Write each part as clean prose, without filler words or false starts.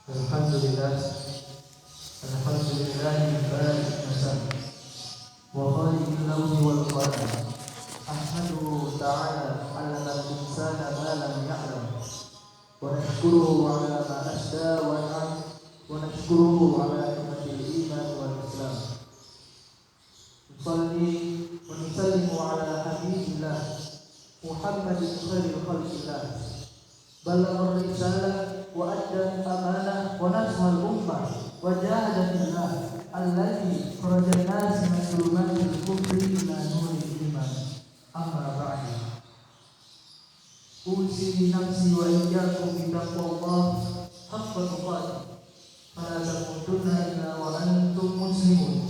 Alhamdulillah, alhamdulillahi barik nasab wa khaliqil lawhi wal qalam. Ahmadu ta'ala 'ala al-insana ma lam ya'lam. Wa nashkuruhu 'ala ma asda wa an'am. Wa nashkuruhu 'ala ni'matil iman wal islam. Nusalli wa nusallimu 'ala habibillah Muhammadin khairil khalqillah. Balagha risalah wa adda amanah wa nasahal ummah wa jahada fillah alladzi kharaja an-nas min dhulumatil kufri ila nuril iman. Amma ba'du. Usi nafsi wa iyyakum bi taqwallah haqqa tuqatih. Fala tamutunna illa wa antum muslimun.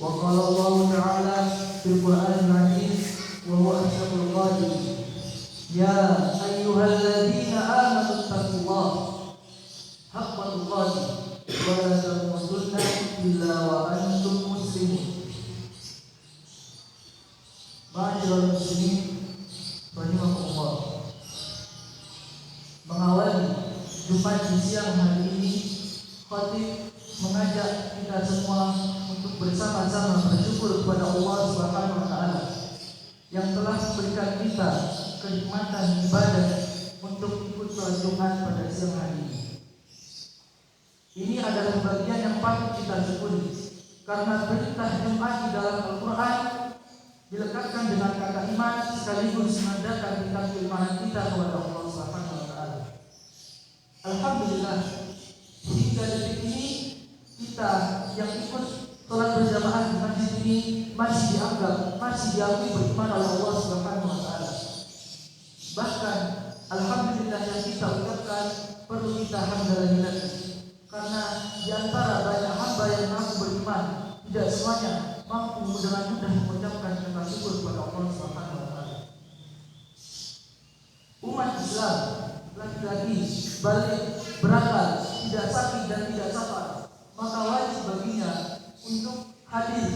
Wa qala Allah ta'ala fil Qur'anil 'azim wa huwa asyraful qadirin. Ya ayyuhalladzina amanu taqullaha haqqa tuqatih wa la tamutunna illa wa antum muslimun. Ma'asyiral muslimin rahimakumullah. Mengawali Jumat di siang hari ini, khatib mengajak kita semua untuk bersama-sama bersyukur kepada Allah Subhanahu wa taala yang telah memberikan kita kenikmatan ibadah untuk ikut sholat Jumat pada siang hari ini. Ini adalah bagian yang patut kita syukuri karena perintah Jumat di dalam Al-Quran dilekatkan dengan kata iman sekaligus menandakan tingkat keimanan kita kepada Allah Subhanahu wa taala. Alhamdulillah, hingga detik ini kita yang ikut sholat berjamaah di masjid ini masih diakui beriman oleh Allah Subhanahu wa taala. Bahkan alhamdulillah yang kita ucapkan perlu kita hamdalah lagi, karena di antara banyak hamba yang mengaku beriman, tidak semuanya mampu dengan mudah mengucapkan kata syukur kepada Allah Subhanahu wa taala. Umat Islam laki-laki balik berakal, tidak sakit dan tidak safar, maka wajib baginya untuk hadir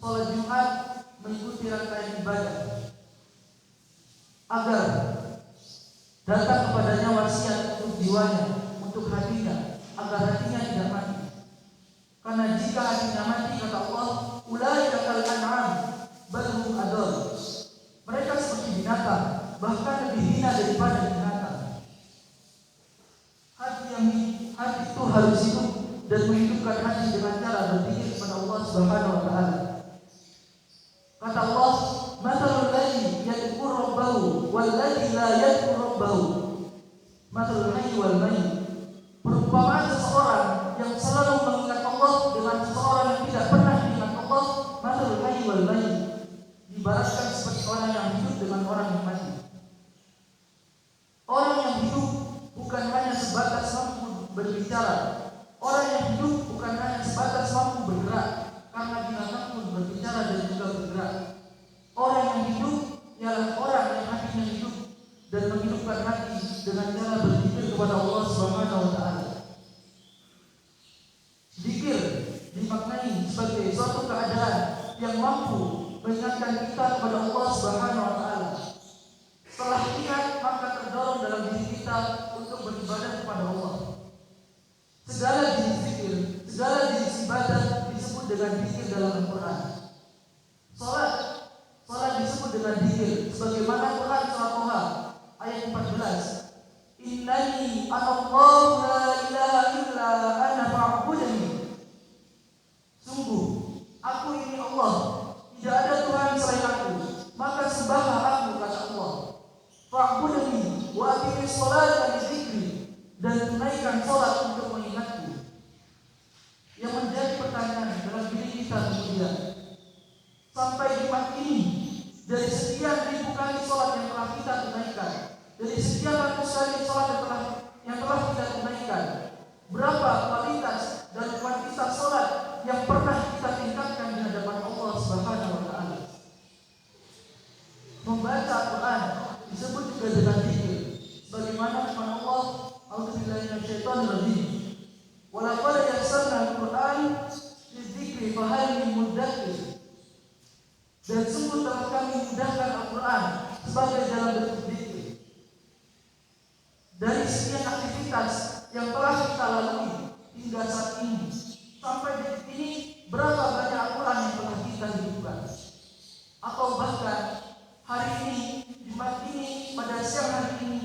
sholat Jumat mengikuti rangkaian ibadah agar datang kepadanya wasiat untuk jiwanya, untuk hatinya, agar hatinya tidak mati. Karena jika hatinya mati, kata Allah, ulaika kal an'am bal hum adall. Mereka seperti binatang, bahkan lebih hina daripada binatang. Hati itu harus hidup dan menghidupkan hati dengan cara berpikir kepada Allah Subhanahu wa taala. Kata Allah, "Matsalul ladzi yadhkuru rabbahu wal ladzi la yadhkuru rabbahu. Matsalul hayy wal mayyit." Perumpamaan seseorang yang selalu mengingat Allah dengan seseorang yang tidak pernah mengingat Allah, matsalul hayy wal mayyit, diibaratkan seperti orang yang hidup dengan orang yang mati. Orang yang hidup bukan hanya sebatas mampu berbicara. Orang yang hidup bukan hanya sebatas mampu bergerak, karena binatang pun berbicara dan juga bergerak. Orang yang hidup ialah orang yang hatinya hidup dan menghidupkan hati dengan cara berzikir kepada Allah Subhanahu wa taala. Zikir dimaknai sebagai suatu keadaan yang mampu mengingatkan kita kepada Allah Subhanahu wa taala. Setelah ingat, maka terdorong dalam diri kita untuk beribadah kepada Allah. Segala jenis zikir, segala jenis ibadah disebut dengan zikir dalam Al-Quran. Salat disebut dengan zikir, sebagaimana Quran surah Toha ayat 14. Innani anallahu la ilaha illa ana fa'budni. Sungguh, aku ini Allah, tidak ada Tuhan selain aku, maka sembahlah aku, kata Allah. Fa'budni wa aqimis sholata li dzikri, dan tunaikan sholat untuk mengingatku. Yang menjadi pertanyaan dalam diri kita kemudian, sampai Jumat ini, dari sekian ribu kali sholat yang telah kita tunaikan, dari sekian ratus kali sholat yang telah kita tunaikan, berapa kualitas dan kuantitas sholat yang pernah kita tingkatkan di hadapan Allah Subhanahu wa taala? Membaca Al-Quran disebut juga dengan zikir, sebagaimana firman Allah, a'udzubillahi minasyaitonir rajim. Wa laqad yassarna al-Qur'an lidzikri fahal min mudzakir. Dan sungguh telah kami mudahkan Al-Quran sebagai jalan bentuk zikir. Dari sekian aktivitas yang telah hingga saat ini, sampai detik ini berapa banyak Al-Quran yang telah kita hidupkan? Atau bahkan hari ini, Jumat ini, pada siang hari ini,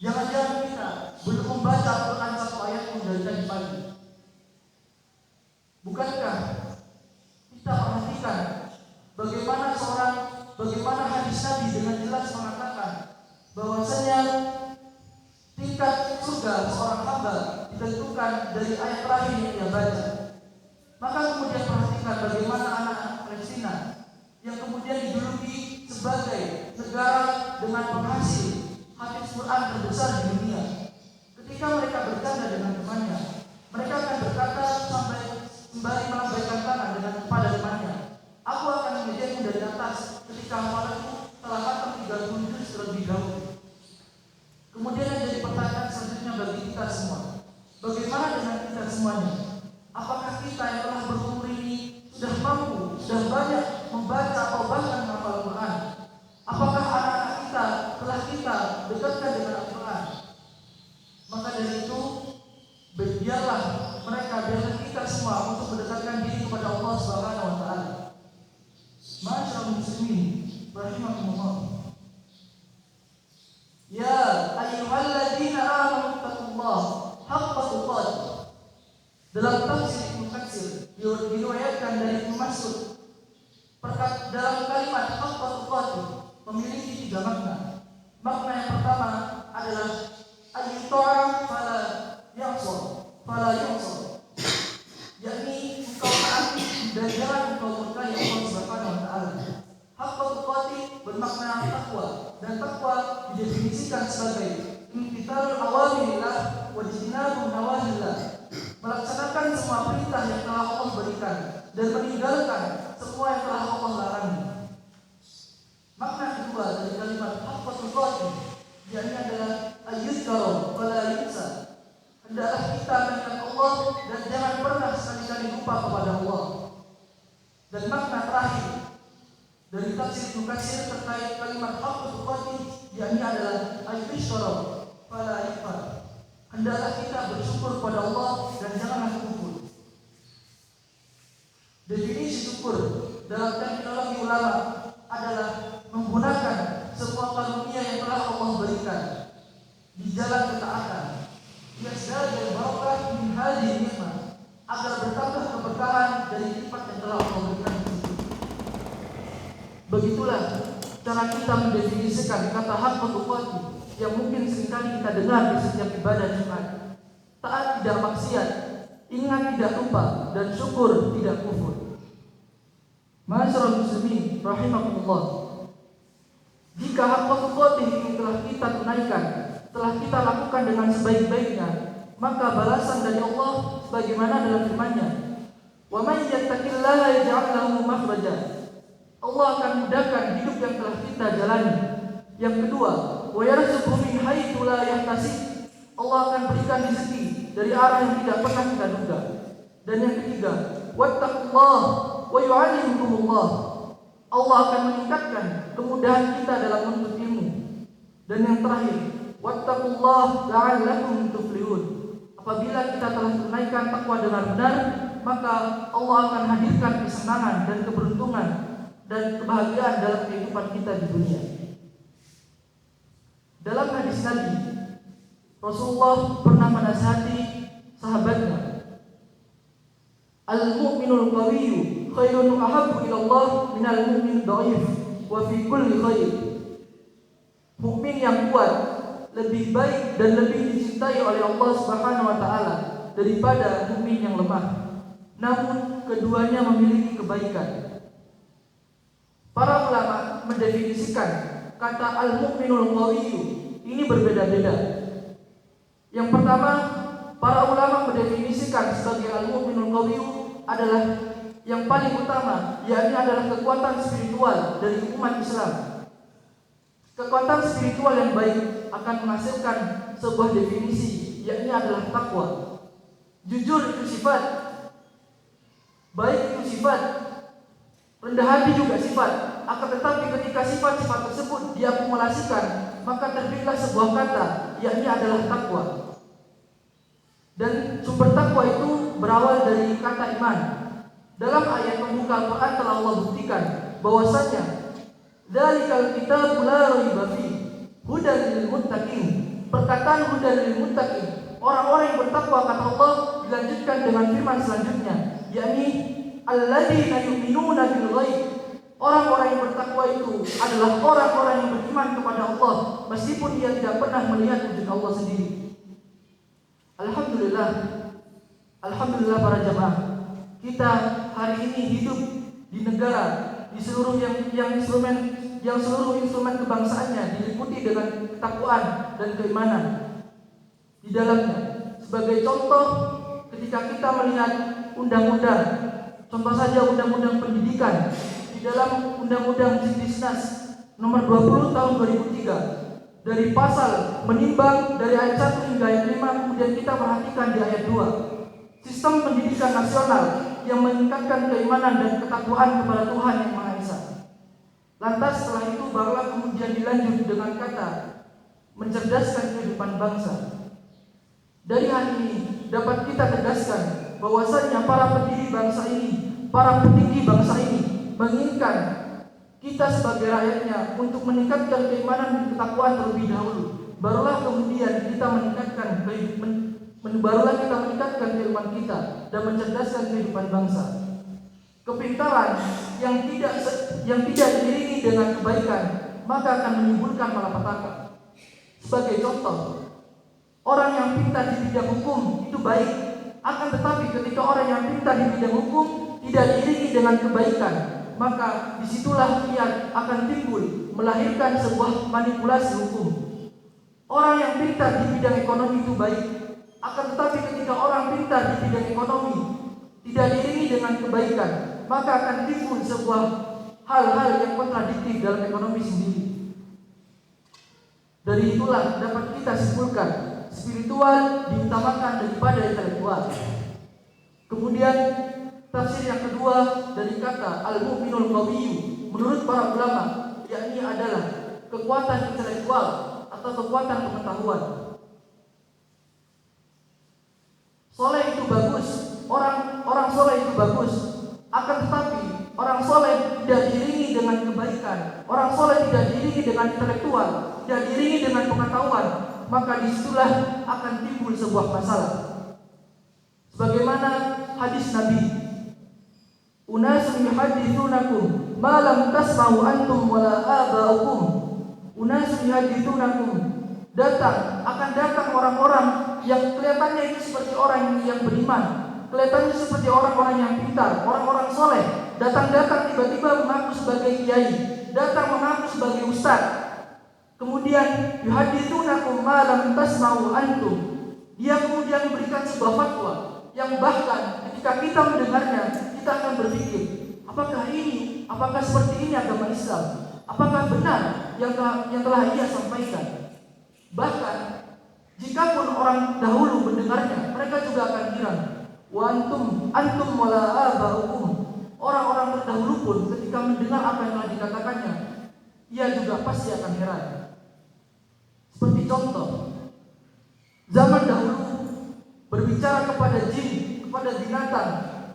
jangan-jangan kita belum membaca Al-Quran satu ayat pun dari tadi pagi. Bukankah kita perhatikan bagaimana hadis Nabi dengan jelas mengatakan bahwasanya tingkat surga seorang hamba ditentukan dari ayat terakhir yang dia baca. Maka kemudian perhatikan bagaimana anak-anak Palestina yang kemudian dijuluki sebagai negara dengan penghasil hafiz Quran terbesar di dunia. Ketika mereka bercanda dengan temannya, mereka akan berkata sampai kembali melambaikan tangan kepada temannya, "Aku akan mengejarmu dari atas ketika hafalanku telah khatam 30 juz terlebih dahulu." Kemudian yang jadi pertanyaan selanjutnya bagi kita semua, bagaimana dengan kita semuanya? Apakah kita yang telah berumur ini sudah mampu, sudah banyak membaca atau bahkan menghafal Al-Quran? Apakah anak-anak kita telah kita dekatkan dengan Al-Quran? Maka dari itu, biarlah kita semua untuk mendekatkan diri kepada Allah Subhanahu wa taala. Ma'asyiral muslimin rahimakumullah. Ya ayyuhalladzina amanu taqullaha haqqa tuqatih. Dalam tafsir Ibnu Katsir diriwayatkan dari Ibnu Mas'ud, dalam kalimat haqqa tuqatih memiliki 3 makna. Makna yang pertama adalah al-ta'a fala ya'sar, yakni engkau taati dan jangan engkau murkai Allah Subhanahu wa taala. Haqqa tuqatih bermakna takwa, dan takwa didefinisikan sebagai imtithalul awamirillah wa ijtinabun nawahillah, melaksanakan semua perintah yang telah Allah berikan dan meninggalkan semua yang telah Allah larangi. Makna kedua dari kalimat haqqa tuqatih yakni adalah ayyuzkara wala yunsa. Hendaklah kita mengingat Allah dan jangan pernah sekali-kali lupa kepada Allah. Dan makna terakhir dari tafsir Ibnu Katsir terkait kalimat haqqa tuqatih yakni adalah ayyuzkara wala yunsa. Hendaklah kita bersyukur kepada Allah dan janganlah kufur. Definisi syukur dalam terminologi ulama adalah menggunakan semua karunia yang telah Allah berikan di jalan ketaatan, yasdadul barakah min hadhihi nikmah, agar bertambah keberkahan dari nikmat yang telah Allah berikan. Begitulah cara kita mendefinisikan kata haqqa tuqatih yang mungkin seringkali kita dengar di setiap ibadah Jumat. Taat tidak maksiat, ingat tidak lupa, dan syukur tidak kufur. Ma'asyiral muslimin rahimakumullah. Jika haqqa tuqatih ini telah kita tunaikan, telah kita lakukan dengan sebaik-baiknya, maka balasan dari Allah sebagaimana dalam firman-Nya, "Wa may yattaqillaha yaj'al lahu makhraja." Allah akan mudahkan hidup yang telah kita jalani. Yang kedua, wa yarzuqhu min haitsu la yahtasib. Allah akan berikan rezeki dari arah yang tidak pernah kita duga. Dan yang ketiga, wattaqullah wa yu'allimukumullah. Allah akan meningkatkan kemudahan kita dalam menuntut ilmu. Dan yang terakhir, wattaqullah la'allakum tuflihun. Apabila kita telah tunaikan takwa dengan benar, maka Allah akan hadirkan kesenangan dan keberuntungan dan kebahagiaan dalam kehidupan kita di dunia. Dalam hadis Nabi, Rasulullah pernah menasihati sahabatnya, "Al-mu'minul qawiyyu khairun ahabbu ila Allah minal mu'min dhaif wa fi kulli khair." Mukmin yang kuat lebih baik dan lebih dicintai oleh Allah Subhanahu wa taala daripada mukmin yang lemah. Namun keduanya memiliki kebaikan. Para ulama mendefinisikan kata al-mu'minul qawiyyu ini berbeda-beda. Yang pertama, para ulama mendefinisikan sebagai al-mu'minul qawiyyu adalah yang paling utama, yakni adalah kekuatan spiritual dari umat Islam. Kekuatan spiritual yang baik akan menghasilkan sebuah definisi, yakni adalah takwa. Jujur itu sifat, baik itu sifat, rendah hati juga sifat. Akan tetapi ketika sifat-sifat tersebut diakumulasikan, maka terbitlah sebuah kata, yakni adalah takwa. Dan sumber takwa itu berawal dari kata iman. Dalam ayat pembuka Al-Quran telah Allah buktikan bahwasanya dzalikal kitabu la raiba fihi hudan lil muttaqin. Perkataan hudan lil muttaqin, orang-orang yang bertakwa, kata Allah dilanjutkan dengan firman selanjutnya, yakni alladzina yu'minuna bil ghaib. Orang-orang yang bertakwa itu adalah orang-orang yang beriman kepada Allah meskipun dia tidak pernah melihat wujud Allah sendiri. Alhamdulillah, alhamdulillah para jamaah, kita hari ini hidup di negara, di seluruh yang seluruh instrumen kebangsaannya diliputi dengan ketakwaan dan keimanan di dalamnya. Sebagai contoh, ketika kita melihat undang-undang, contoh saja undang-undang pendidikan, di dalam undang-undang Dikdisnas nomor 20 tahun 2003, dari pasal menimbang dari ayat 1 hingga ayat 5, kemudian kita perhatikan di ayat 2, sistem pendidikan nasional yang meningkatkan keimanan dan ketakwaan kepada Tuhan Yang Maha Esa. Lantas setelah itu barulah kemudian dilanjut dengan kata mencerdaskan kehidupan bangsa. Dari hal ini dapat kita tegaskan bahwasanya para pendiri bangsa ini, para petinggi bangsa ini menginginkan kita sebagai rakyatnya untuk meningkatkan keimanan dan ketakwaan terlebih dahulu. Barulah kemudian kita meningkatkan kehidupan kita dan mencerdaskan kehidupan bangsa. Kepintaran yang tidak diiringi dengan kebaikan maka akan menimbulkan malapetaka. Sebagai contoh, orang yang pintar di bidang hukum itu baik, akan tetapi ketika orang yang pintar di bidang hukum tidak diiringi dengan kebaikan, maka disitulah ia akan timbul melahirkan sebuah manipulasi hukum. Orang yang pintar di bidang ekonomi itu baik, akan tetapi ketika orang pintar di bidang ekonomi tidak diiringi dengan kebaikan, maka akan timbul sebuah hal-hal yang kontradiktif dalam ekonomi sendiri. Dari itulah dapat kita simpulkan spiritual diutamakan daripada intelektual. Kemudian tafsir yang kedua dari kata al-mu'minul qawiyyu menurut para ulama yakni adalah kekuatan intelektual atau kekuatan pengetahuan. Soleh itu bagus, orang soleh itu bagus, akan tetapi orang soleh tidak diiringi dengan kebaikan, orang soleh tidak diiringi dengan intelektual, tidak diiringi dengan pengetahuan, maka disitulah akan timbul sebuah masalah. Sebagaimana hadis Nabi, unasun yuhadithunakum ma lam tasma'u antum wala aba'ukum. Unasun yuhadithunakum, akan datang orang-orang yang kelihatannya itu seperti orang yang beriman, kelihatannya seperti orang-orang yang pintar, orang-orang soleh, datang tiba-tiba mengaku sebagai kiai, datang mengaku sebagai ustaz. Kemudian yuhadithunakum ma lam tasma'u antum, dia kemudian memberikan sebuah fatwa yang bahkan ketika kita mendengarnya kita akan berpikir, apakah seperti ini agama Islam? Apakah benar yang telah ia sampaikan? Bahkan jikapun orang dahulu mendengarnya, mereka juga akan heran. Wa antum wala aba'ukum. Orang-orang terdahulu pun ketika mendengar apa yang telah dikatakannya, ia juga pasti akan heran. Seperti contoh, zaman dahulu berbicara kepada jin, kepada binatang,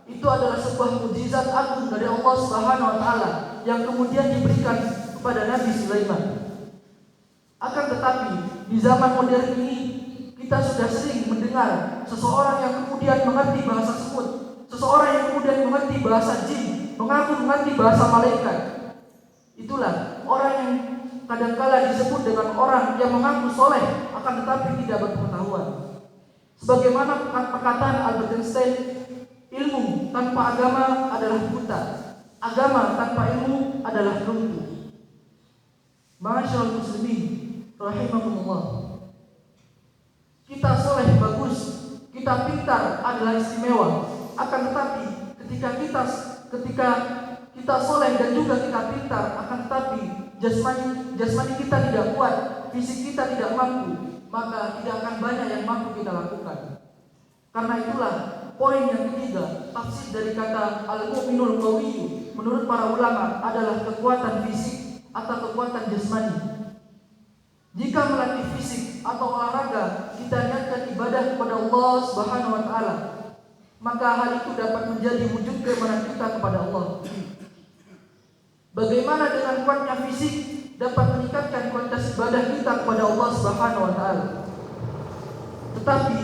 itu adalah sebuah mukjizat agung dari Allah Subhanahu wa taala yang kemudian diberikan kepada Nabi Sulaiman. Akan tetapi di zaman modern ini kita sudah sering mendengar seseorang yang kemudian mengerti bahasa semut, seseorang yang kemudian mengerti bahasa jin, mengaku mengerti bahasa malaikat. Itulah orang yang kadangkala disebut dengan orang yang mengaku soleh akan tetapi tidak berpengetahuan. Sebagaimana perkataan Albert Einstein, ilmu tanpa agama adalah buta, agama tanpa ilmu adalah lumpuh. Ma'asyiral muslimin rahimakumullah. Kita soleh bagus, kita pintar adalah istimewa. Akan tetapi ketika kita soleh dan juga kita pintar, akan tetapi jasmani kita tidak kuat, fisik kita tidak mampu, maka tidak akan banyak yang mampu kita lakukan. Karena itulah poin yang ketiga, tafsir dari kata al-mu'minul qawiyyu menurut para ulama adalah kekuatan fisik atau kekuatan jasmani. Jika melatih fisik atau olahraga kita niatkan ibadah kepada Allah Subhanahu wa taala, maka hal itu dapat menjadi wujud keimanan kita kepada Allah. Bagaimana dengan kuatnya fisik dapat meningkatkan kualitas ibadah kita kepada Allah Subhanahu wa taala. Tetapi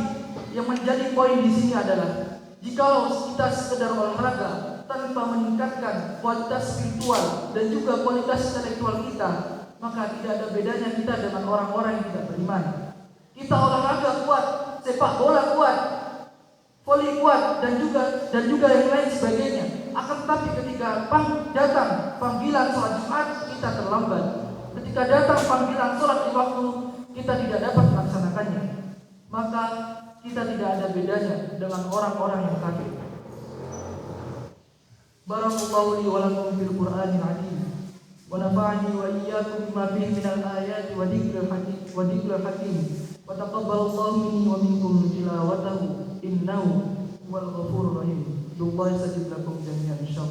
yang menjadi poin di sini adalah jikalau kita sekedar olahraga tanpa meningkatkan kualitas spiritual dan juga kualitas intelektual kita, maka tidak ada bedanya kita dengan orang-orang yang tidak beriman. Kita olahraga kuat, sepak bola kuat, voli kuat dan juga yang lain sebagainya. Akan tetapi ketika datang panggilan sholat Jumat, kita terlambat. Ketika datang panggilan sholat di waktu, kita tidak dapat melaksanakannya. Maka kita tidak ada bedanya dengan orang-orang yang kafir. Barakallahu li wa lakum fil Qur'anil azim. Wa nafa'ani wa iyyakum bima fihi minal ayati wa dzikril hakim. Wa taqabbalallahu minni wa minkum tilawatahu innahu huwal ghafurur rahim. Billahi sajid lakum jami'an insyaallah.